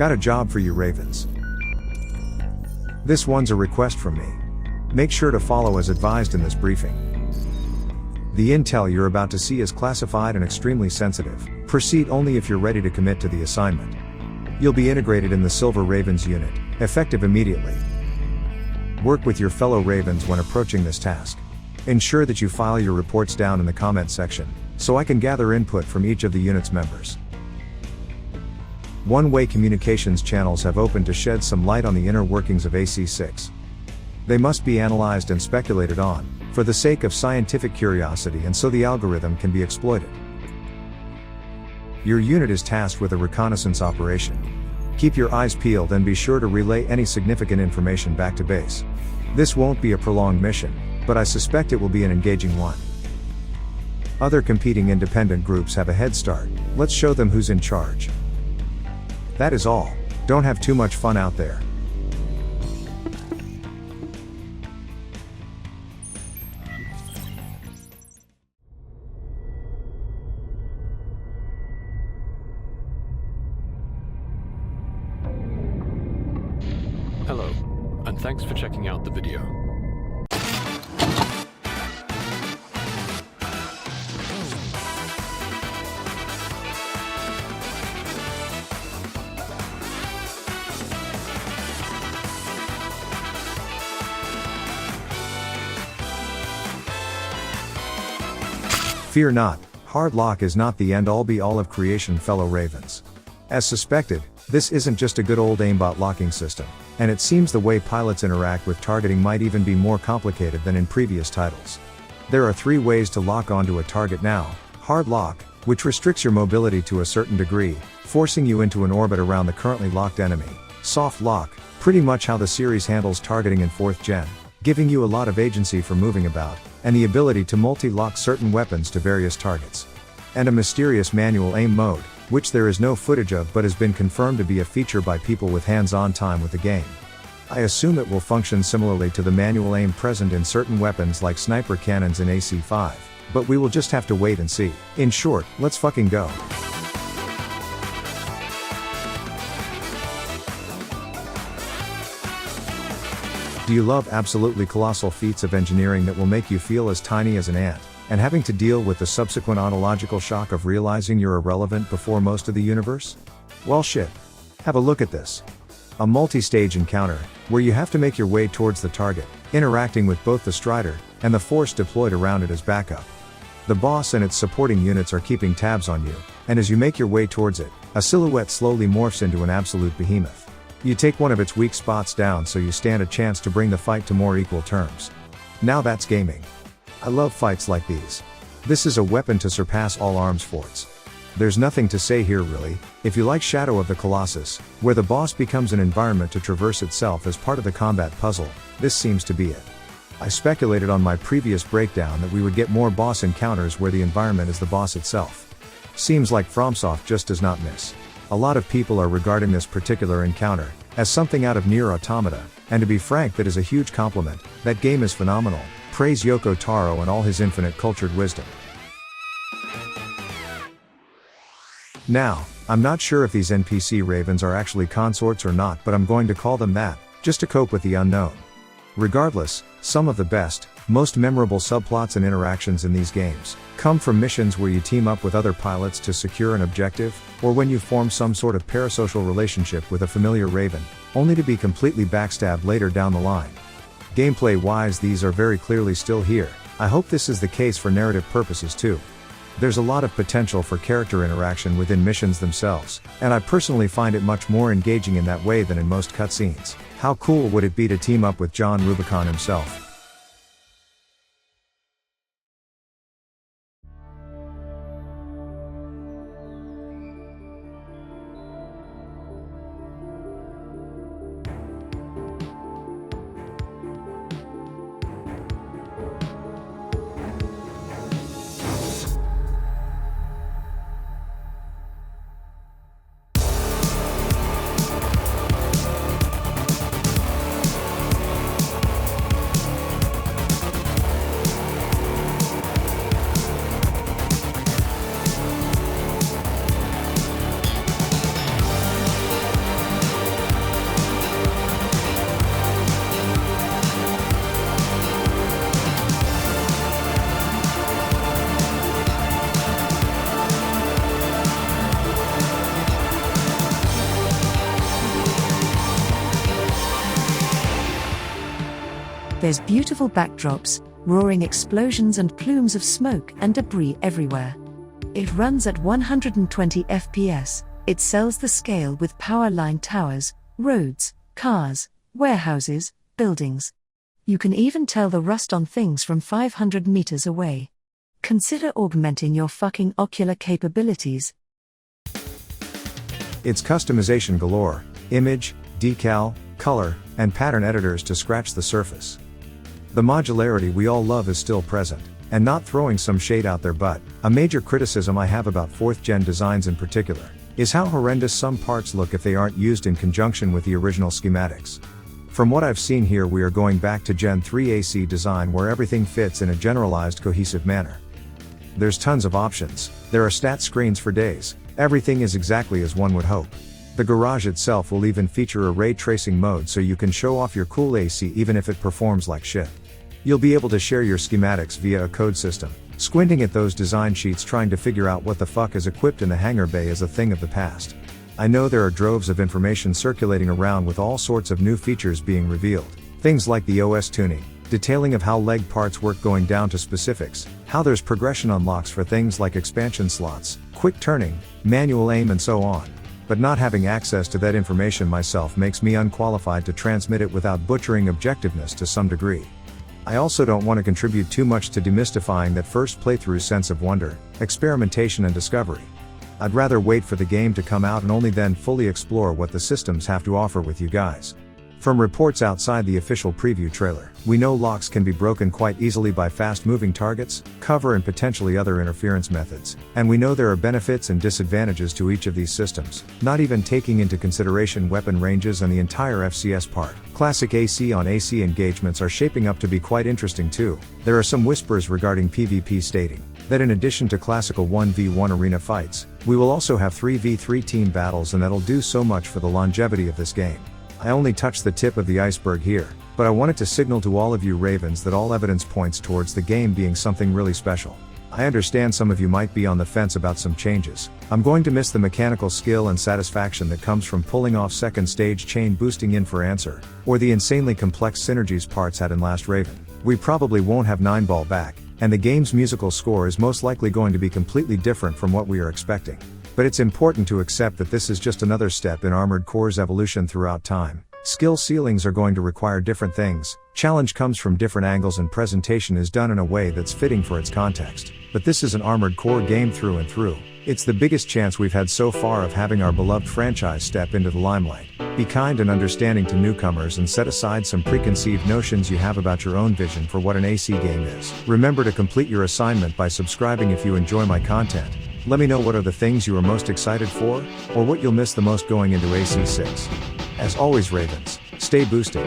Got a job for you Ravens. This one's a request from me. Make sure to follow as advised in this briefing. The intel you're about to see is classified and extremely sensitive. Proceed only if you're ready to commit to the assignment. You'll be integrated in the Silver Ravens unit, effective immediately. Work with your fellow Ravens when approaching this task. Ensure that you file your reports down in the comment section, so I can gather input from each of the unit's members. One-way communications channels have opened to shed some light on the inner workings of AC-6. They must be analyzed and speculated on, for the sake of scientific curiosity and so the algorithm can be exploited. Your unit is tasked with a reconnaissance operation. Keep your eyes peeled and be sure to relay any significant information back to base. This won't be a prolonged mission, but I suspect it will be an engaging one. Other competing independent groups have a head start, let's show them who's in charge. That is all. Don't have too much fun out there. Hello, and thanks for checking out the video. Fear not, hard lock is not the end-all be-all of creation fellow Ravens. As suspected, this isn't just a good old aimbot locking system, and it seems the way pilots interact with targeting might even be more complicated than in previous titles. There are 3 ways to lock onto a target now: hard lock, which restricts your mobility to a certain degree, forcing you into an orbit around the currently locked enemy; soft lock, pretty much how the series handles targeting in 4th gen, giving you a lot of agency for moving about, and the ability to multi-lock certain weapons to various targets; and a mysterious manual aim mode, which there is no footage of but has been confirmed to be a feature by people with hands-on time with the game. I assume it will function similarly to the manual aim present in certain weapons like sniper cannons in AC-5, but we will just have to wait and see. In short, let's fucking go. Do you love absolutely colossal feats of engineering that will make you feel as tiny as an ant, and having to deal with the subsequent ontological shock of realizing you're irrelevant before most of the universe? Well shit. Have a look at this. A multi-stage encounter, where you have to make your way towards the target, interacting with both the Strider, and the force deployed around it as backup. The boss and its supporting units are keeping tabs on you, and as you make your way towards it, a silhouette slowly morphs into an absolute behemoth. You take one of its weak spots down so you stand a chance to bring the fight to more equal terms. Now that's gaming. I love fights like these. This is a weapon to surpass all arms forts. There's nothing to say here really. If you like Shadow of the Colossus, where the boss becomes an environment to traverse itself as part of the combat puzzle, this seems to be it. I speculated on my previous breakdown that we would get more boss encounters where the environment is the boss itself. Seems like FromSoft just does not miss. A lot of people are regarding this particular encounter as something out of Nier Automata, and to be frank, that is a huge compliment. That game is phenomenal. Praise Yoko Taro and all his infinite cultured wisdom. Now, I'm not sure if these NPC Ravens are actually consorts or not, but I'm going to call them that, just to cope with the unknown. Regardless, some of the best, most memorable subplots and interactions in these games come from missions where you team up with other pilots to secure an objective, or when you form some sort of parasocial relationship with a familiar Raven, only to be completely backstabbed later down the line. Gameplay-wise, these are very clearly still here. I hope this is the case for narrative purposes too. There's a lot of potential for character interaction within missions themselves, and I personally find it much more engaging in that way than in most cutscenes. How cool would it be to team up with John Rubicon himself? There's beautiful backdrops, roaring explosions and plumes of smoke and debris everywhere. It runs at 120 FPS. It sells the scale with power line towers, roads, cars, warehouses, buildings. You can even tell the rust on things from 500 meters away. Consider augmenting your fucking ocular capabilities. It's customization galore: image, decal, color, and pattern editors to scratch the surface. The modularity we all love is still present, and not throwing some shade out there, but a major criticism I have about 4th gen designs in particular is how horrendous some parts look if they aren't used in conjunction with the original schematics. From what I've seen here, we are going back to Gen 3 AC design where everything fits in a generalized cohesive manner. There's tons of options, there are stat screens for days, everything is exactly as one would hope. The garage itself will even feature a ray tracing mode so you can show off your cool AC even if it performs like shit. You'll be able to share your schematics via a code system. Squinting at those design sheets trying to figure out what the fuck is equipped in the hangar bay is a thing of the past. I know there are droves of information circulating around with all sorts of new features being revealed. Things like the OS tuning, detailing of how leg parts work going down to specifics, how there's progression unlocks for things like expansion slots, quick turning, manual aim and so on. But not having access to that information myself makes me unqualified to transmit it without butchering objectiveness to some degree. I also don't want to contribute too much to demystifying that first playthrough sense of wonder, experimentation and discovery. I'd rather wait for the game to come out and only then fully explore what the systems have to offer with you guys. From reports outside the official preview trailer, we know locks can be broken quite easily by fast-moving targets, cover and potentially other interference methods, and we know there are benefits and disadvantages to each of these systems, not even taking into consideration weapon ranges and the entire FCS part. Classic AC on AC engagements are shaping up to be quite interesting too. There are some whispers regarding PvP stating that in addition to classical 1v1 arena fights, we will also have 3v3 team battles, and that'll do so much for the longevity of this game. I only touched the tip of the iceberg here, but I wanted to signal to all of you Ravens that all evidence points towards the game being something really special. I understand some of you might be on the fence about some changes. I'm going to miss the mechanical skill and satisfaction that comes from pulling off second stage chain boosting in for answer, or the insanely complex synergies parts had in Last Raven. We probably won't have 9-ball back, and the game's musical score is most likely going to be completely different from what we are expecting. But it's important to accept that this is just another step in Armored Core's evolution throughout time. Skill ceilings are going to require different things, challenge comes from different angles, and presentation is done in a way that's fitting for its context. But this is an Armored Core game through and through. It's the biggest chance we've had so far of having our beloved franchise step into the limelight. Be kind and understanding to newcomers and set aside some preconceived notions you have about your own vision for what an AC game is. Remember to complete your assignment by subscribing if you enjoy my content. Let me know what are the things you are most excited for, or what you'll miss the most going into AC6. As always Ravens, stay boosted.